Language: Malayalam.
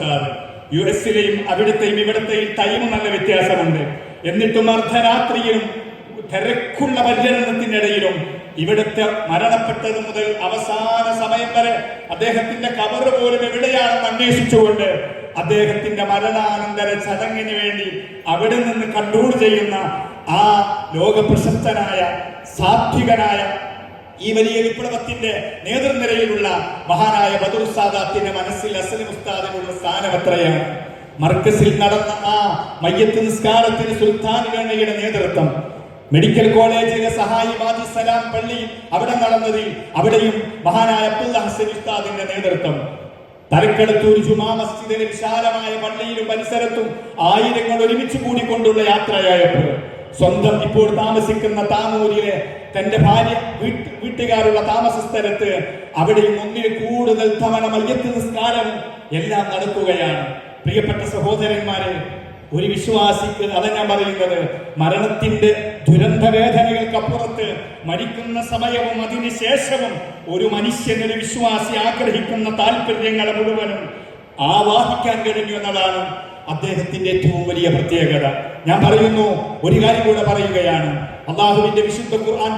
ഉസ്താദ്. US-ലെയും അവിടുത്തെയും ഇവിടത്തെയും ടൈം നല്ല വ്യത്യാസമുണ്ട്. എന്നിട്ടും അർദ്ധരാത്രിയിലും തിരക്കുള്ള പര്യടനത്തിനിടയിലും ഇവിടുത്തെ മരണപ്പെട്ടത് മുതൽ അവസാന സമയം വരെ അദ്ദേഹത്തിന്റെ ഖബർ പോലും എവിടെയാണെന്ന് അന്വേഷിച്ചുകൊണ്ട് അദ്ദേഹത്തിന്റെ മരണാനന്തര ചടങ്ങിന് വേണ്ടി അവിടെ നിന്ന് കൺട്രോൾ ചെയ്യുന്ന ആ ലോകപ്രശസ്തനായ സാത്വികനായ ഈ വലിയ വിപ്ലവത്തിന്റെ നേതൃനിരയിലുള്ള മഹാനായ ബദർ സാദാത്തിന്റെ മനസ്സിൽ അസ്ലം ഉസ്താദിനുള്ള സ്ഥാനം എത്രയാണ്. മർക്കസിൽ നടന്ന ആ മയ്യത്ത് നിസ്കാരത്തിന് സുൽത്താൻ ഗണയുടെ നേതൃത്വം, മെഡിക്കൽ കോളേജിലെ സഹായി വാദി സലാം പള്ളിയിൽ അവിടെ നടന്നതിൽ അവിടെയും മഹാനായ അബ്ദുൽ ഹസൻ ഉസ്താദിന്റെ നേതൃത്വം, തലക്കടത്തൂർ ജുമാ മസ്ജിദിലെ വിശാലമായ പള്ളിയിലും പരിസരത്തും ആയിരങ്ങൾ ഒരുമിച്ച് കൂടിക്കൊണ്ടുള്ള യാത്രയായപ്പോൾ സ്വന്തം ഇപ്പോൾ താമസിക്കുന്ന താമൂരിലെ തന്റെ ഭാര്യ വീട്ടുകാരുള്ള താമസ സ്ഥലത്ത് അവിടെയും ഒന്നിൽ കൂടുതൽ തവണ മയ്യത്ത് നിസ്കാരം എല്ലാം നടക്കുകയാണ്. പ്രിയപ്പെട്ട സഹോദരന്മാരെ, ഒരു വിശ്വാസിക്ക് അതാ ഞാൻ പറയുന്നത്, മരണത്തിന്റെ ദുരന്ത വേദനകൾക്കപ്പുറത്ത് മരിക്കുന്ന സമയവും അതിനുശേഷവും ഒരു മനുഷ്യനൊരു വിശ്വാസി ആഗ്രഹിക്കുന്ന താല്പര്യങ്ങളെ മുഴുവനും ആവാഹിക്കാൻ കഴിഞ്ഞു എന്നതാണ് അദ്ദേഹത്തിന്റെ ഏറ്റവും വലിയ പ്രത്യേകത. ഞാൻ പറയുന്നു, ഒരു കാര്യം കൂടെ പറയുകയാണ്. അള്ളാഹുവിന്റെ വിശുദ്ധ ഖുർആൻ